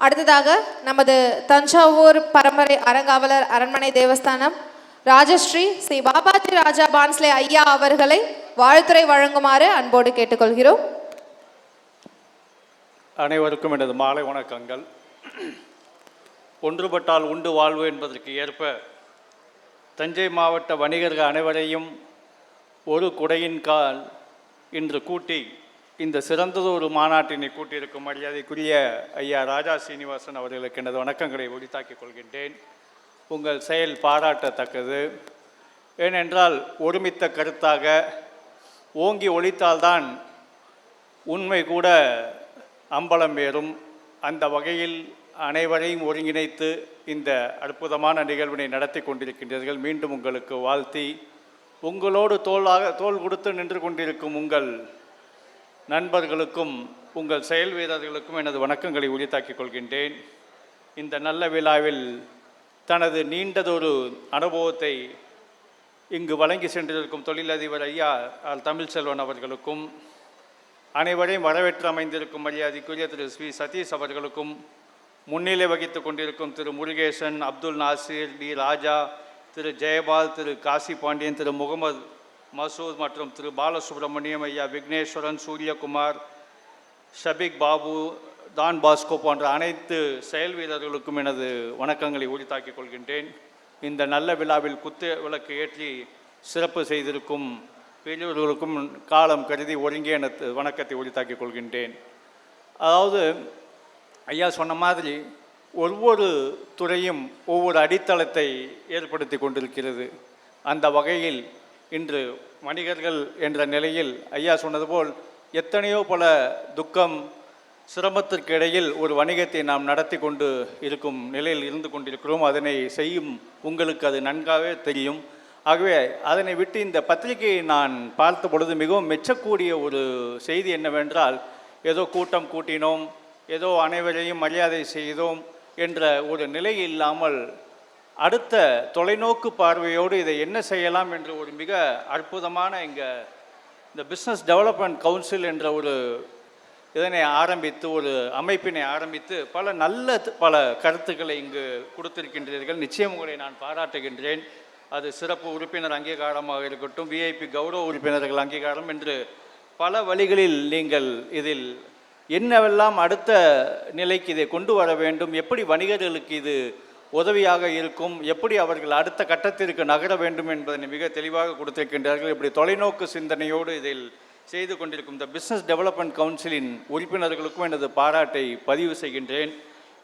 அடுத்ததாக நமது தஞ்சாவூர் பரம்பரை அறங்காவலர் அரண்மனை தேவஸ்தானம் ராஜஸ்ரீ ஸ்ரீ பாபாஜி ராஜா பான்ஸ்லே ஐயா அவர்களை வாழ்த்துரை வழங்குமாறு அன்போடு கேட்டுக்கொள்கிறோம். அனைவருக்கும் எனது மாலை வணக்கங்கள். ஒன்றுபட்டால் உண்டு வாழ்வு என்பதற்கு ஏற்ப தஞ்சை மாவட்ட வணிகர்கள் அனைவரையும் ஒரு குடையின் கால் இன்று கூட்டி இந்த சிறந்ததொரு மாநாட்டினை கூட்டியிருக்கும் மரியாதைக்குரிய ஐயா ராஜா சீனிவாசன் அவர்களுக்கு எனது வணக்கங்களை உரித்தாக்கிக் கொள்கின்றேன். உங்கள் செயல் பாராட்டத்தக்கது. ஏனென்றால் ஒருமித்த கருத்தாக ஓங்கி ஒழித்தால்தான் உண்மை கூட அம்பலம் ஏறும். அந்த வகையில் அனைவரையும் ஒருங்கிணைத்து இந்த அற்புதமான நிகழ்வினை நடத்தி கொண்டிருக்கின்றீர்கள். மீண்டும் உங்களுக்கு வாழ்த்தி, உங்களோடு தோள் கொடுத்து நின்று கொண்டிருக்கும் உங்கள் நண்பர்களுக்கும் உங்கள் செயல் வீரர்களுக்கும் எனது வணக்கங்களை உரித்தாக்கிக் கொள்கின்றேன். இந்த நல்ல விழாவில் தனது நீண்டதொரு அனுபவத்தை இங்கு வழங்கி சென்றிருக்கும் தொழிலதிபர் ஐயா தமிழ்ச்செல்வன் அவர்களுக்கும், அனைவரையும் வரவேற்று அமைந்திருக்கும் மரியாதைக்குரிய திரு ஸ்ரீ சதீஷ் அவர்களுக்கும், முன்னிலை வகித்து கொண்டிருக்கும் திரு முருகேசன், அப்துல் நாசிர், டி ராஜா, திரு ஜெயபால், திரு காசி பாண்டியன், திரு முகமது மசூத் மற்றும் திரு பாலசுப்ரமணியம், ஐயா விக்னேஸ்வரன், சூரியகுமார், ஷபிக் பாபு, தான் பாஸ்கோ போன்ற அனைத்து செயல் வீரர்களுக்கும் எனது வணக்கங்களை உரித்தாக்கிக் கொள்கின்றேன். இந்த நல்ல விழாவில் குத்து விளக்கு ஏற்றி சிறப்பு செய்திருக்கும் பெரியவர்களுக்கும் காலம் கருதி ஒருங்கே எனது வணக்கத்தை உரித்தாக்கிக் கொள்கின்றேன். அதாவது ஐயா சொன்ன மாதிரி ஒவ்வொரு துறையும் ஒவ்வொரு அடித்தளத்தை ஏற்படுத்தி கொண்டிருக்கிறது. அந்த வகையில் இன்று வணிகர்கள் என்ற நிலையில் ஐயா சொன்னது போல் எத்தனையோ பல துக்கம் சிரமத்திற்கு இடையில் ஒரு வணிகத்தை நாம் நடத்தி கொண்டு இருக்கும் நிலையில் இருந்து கொண்டிருக்கிறோம். அதனை செய்யும் உங்களுக்கு அது நன்காகவே தெரியும். ஆகவே அதனை விட்டு இந்த பத்திரிகையை நான் பார்த்த பொழுது மிகவும் மெச்சக்கூடிய ஒரு செய்தி என்னவென்றால், ஏதோ கூட்டம் கூட்டினோம், ஏதோ அனைவரையும் மரியாதை செய்தோம் என்ற ஒரு நிலை இல்லாமல் அடுத்த தொலைநோக்கு பார்வையோடு இதை என்ன செய்யலாம் என்று ஒரு மிக அற்புதமான இந்த பிஸ்னஸ் டெவலப்மெண்ட் கவுன்சில் என்ற ஒரு இதனை ஆரம்பித்து, ஒரு அமைப்பினை ஆரம்பித்து பல கருத்துக்களை இங்கு கொடுத்திருக்கின்றீர்கள். நிச்சயம் உங்களை நான் பாராட்டுகின்றேன். அது சிறப்பு உறுப்பினர் அங்கீகாரமாக இருக்கட்டும், விஐபி கௌரவ உறுப்பினர்கள் அங்கீகாரம் என்று பல வழிகளில் நீங்கள் இதில் என்னவெல்லாம் அடுத்த நிலைக்கு இதை கொண்டு வர வேண்டும், எப்படி வணிகர்களுக்கு இது உதவியாக இருக்கும், எப்படி அவர்கள் அடுத்த கட்டத்திற்கு நகர வேண்டும் என்பதனை மிக தெளிவாக கொடுத்திருக்கின்றார்கள். இப்படி தொலைநோக்கு சிந்தனையோடு இதில் செய்து கொண்டிருக்கும் இந்த பிஸ்னஸ் டெவலப்மெண்ட் கவுன்சிலின் உறுப்பினர்களுக்கும் எனது பாராட்டை பதிவு செய்கின்றேன்.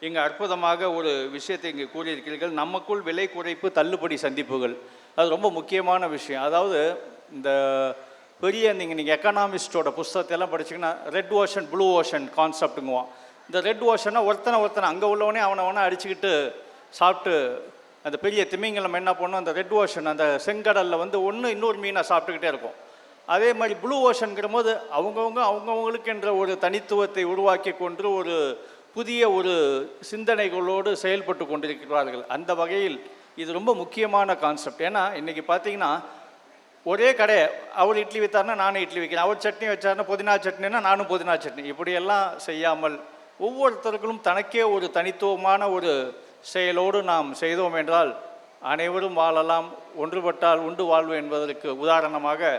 இங்கு அற்புதமாக ஒரு விஷயத்தை இங்கு கூறியிருக்கிறீர்கள், நமக்குள் விலை குறைப்பு தள்ளுபடி சந்திப்புகள். அது ரொம்ப முக்கியமான விஷயம். அதாவது இந்த பெரிய நீங்கள் எக்கனாமிஸ்டோட புஸ்தகத்தையெல்லாம் படிச்சிங்கன்னா ரெட் ஓஷன் ப்ளூ ஓஷன் கான்செப்ட்டுங்குவான். இந்த ரெட் ஓஷனை ஒருத்தனை அங்கே உள்ளவனே அவனை அடிச்சுக்கிட்டு சாப்பிட்டு அந்த பெரிய திமிங்கலம் என்ன பண்ணும், அந்த ரெட் ஓஷன் அந்த செங்கடலில் ஒன்று இன்னொரு மீனை சாப்பிட்டுக்கிட்டே இருக்கும். அதே மாதிரி ப்ளூ ஓஷன்கிற போது அவங்கவுங்களுக்கு என்ற ஒரு தனித்துவத்தை உருவாக்கி கொண்டு ஒரு புதிய ஒரு சிந்தனைகளோடு செயல்பட்டு கொண்டிருக்கிறார்கள். அந்த வகையில் இது ரொம்ப முக்கியமான கான்செப்ட். ஏன்னா இன்றைக்கி பார்த்தீங்கன்னா ஒரே கடை, அவர் இட்லி விற்றாருன்னா நானும் இட்லி வைக்கிறேன், அவர் சட்னி வச்சாருன்னா புதினா சட்னின்னா நானும் புதினா சட்னி, இப்படியெல்லாம் செய்யாமல் ஒவ்வொருத்தர்களும் தனக்கே ஒரு தனித்துவமான ஒரு செயலோடு நாம் செய்தோம் என்றால் அனைவரும் வாழலாம். ஒன்றுபட்டால் உண்டு வாழ்வு என்பதற்கு உதாரணமாக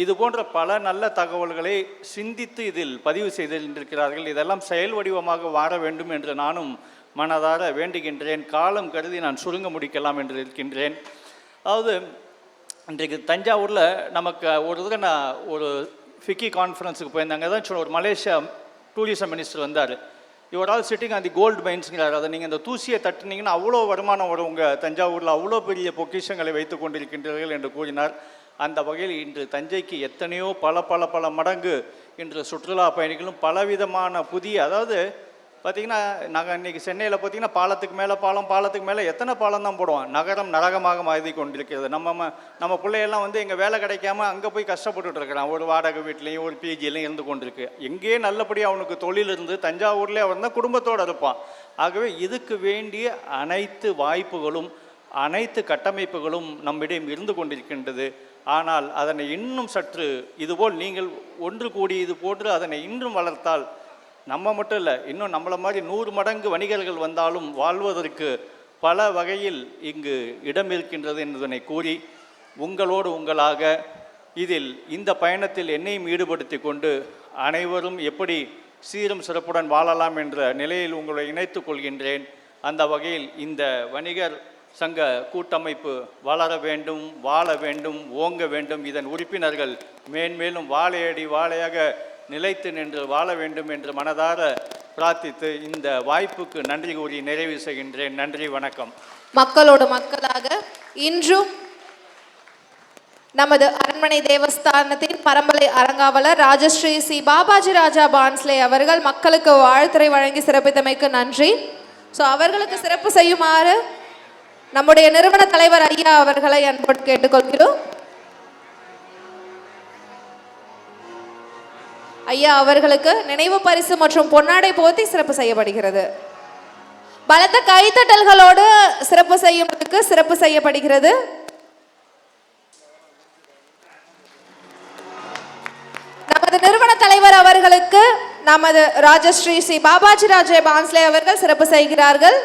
இது போன்ற பல நல்ல தகவல்களை சிந்தித்து இதில் பதிவு செய்திருக்கிறார்கள். இதெல்லாம் செயல் வடிவமாக வாழ வேண்டும் என்று நானும் மனதார வேண்டுகின்றேன். காலம் கருதி நான் சுருங்க முடிக்கலாம் என்று இருக்கின்றேன். அதாவது இன்றைக்கு தஞ்சாவூரில் நமக்கு ஒரு தடவை நான் ஒரு ஃபிக்கி கான்ஃபரன்ஸுக்கு போயிருந்தாங்க. தான் சொன்ன ஒரு மலேசியா டூரிசம் மினிஸ்டர் வந்தார். யுவர் ஆல் சிட்டிங் அந்த கோல்டு மைன்ஸுங்கிறார். அதை நீங்கள் இந்த தூசியை தட்டினீங்கன்னா அவ்வளோ வருமானம் வரும், உங்கள் தஞ்சாவூரில் அவ்வளோ பெரிய பொக்கிஷங்களை வைத்து கொண்டிருக்கின்றீர்கள் என்று கூறினார். அந்த வகையில் இன்று தஞ்சைக்கு எத்தனையோ பல மடங்கு இன்று சுற்றுலா பயணிகளும் பலவிதமான புதிய, அதாவது பார்த்திங்கன்னா நாங்கள் இன்றைக்கி சென்னையில் பார்த்திங்கன்னா பாலத்துக்கு மேலே எத்தனை பாலம் தான் போடுவோம். நகரம் நரகமாக மாறி கொண்டிருக்கிறது. நம்ம பிள்ளையெல்லாம் எங்கள் வேலை கிடைக்காம அங்கே போய் கஷ்டப்பட்டுட்டு இருக்கிறான். ஒரு வாடகை வீட்லேயும் ஒரு பிஜிலையும் இருந்து கொண்டிருக்கு. எங்கேயே நல்லபடியாக அவனுக்கு தொழில் இருந்து தஞ்சாவூர்லேயே அவன் தான் குடும்பத்தோடு இருப்பான். ஆகவே இதுக்கு வேண்டிய அனைத்து வாய்ப்புகளும் அனைத்து கட்டமைப்புகளும் நம்மிடம் இருந்து கொண்டிருக்கின்றது. ஆனால் அதனை இன்னும் சற்று இதுபோல் நீங்கள் ஒன்று கூடி இது போன்று அதனை இன்னும் வளர்த்தால் நம்ம மட்டும் இல்லை, இன்னும் நம்மளை மாதிரி 100 மடங்கு வணிகர்கள் வந்தாலும் வாழ்வதற்கு பல வகையில் இங்கு இடம் இருக்கின்றது என்பதனை கூறி, உங்களோடு உங்களாக இதில் இந்த பயணத்தில் என்னையும் ஈடுபடுத்தி கொண்டு அனைவரும் எப்படி சீரும் சிறப்புடன் வாழலாம் என்ற நிலையில் உங்களை இணைத்துக் கொள்கின்றேன். அந்த வகையில் இந்த வணிகர் சங்க கூட்டமைப்பு வளர வேண்டும், வாழ வேண்டும், ஓங்க வேண்டும். இதன் உறுப்பினர்கள் மேன்மேலும் வாழையடி வாழையாக நிலைத்து நின்று வாழ வேண்டும் என்று மனதார பிரார்த்தித்து இந்த வாய்ப்புக்கு நன்றி கூறி நிறைவு செய்கின்றேன். நன்றி, வணக்கம். மக்களோடு மக்களாக இன்றும் நமது அரண்மனை தேவஸ்தானத்தின் பரம்பரை அரங்காவலர் ராஜஸ்ரீ சி பாபாஜி ராஜா பான்ஸ்லே அவர்கள் மக்களுக்கு வாழ்த்துரை வழங்கி சிறப்பித்தமைக்கு நன்றி. ஸோ அவர்களுக்கு சிறப்பு செய்யுமாறு நம்முடைய நிறுவன தலைவர் ஐயா அவர்களை அன்போடு கேட்டுக்கொள்கிறோம். ஐயா அவர்களுக்கு நினைவு பரிசு மற்றும் பொன்னாடை போர்த்தி சிறப்பு செய்யப்படுகிறது. பலத்த கைத்தட்டல்களோடு சிறப்பு செய்யும்படிக்கு சிறப்பு செய்யப்படுகிறது. நமது நிறுவன தலைவர் அவர்களுக்கு நமது ராஜஸ்ரீ ஸ்ரீ பாபாஜி ராஜே பான்ஸ்லே அவர்கள் சிறப்பு செய்கிறார்கள்.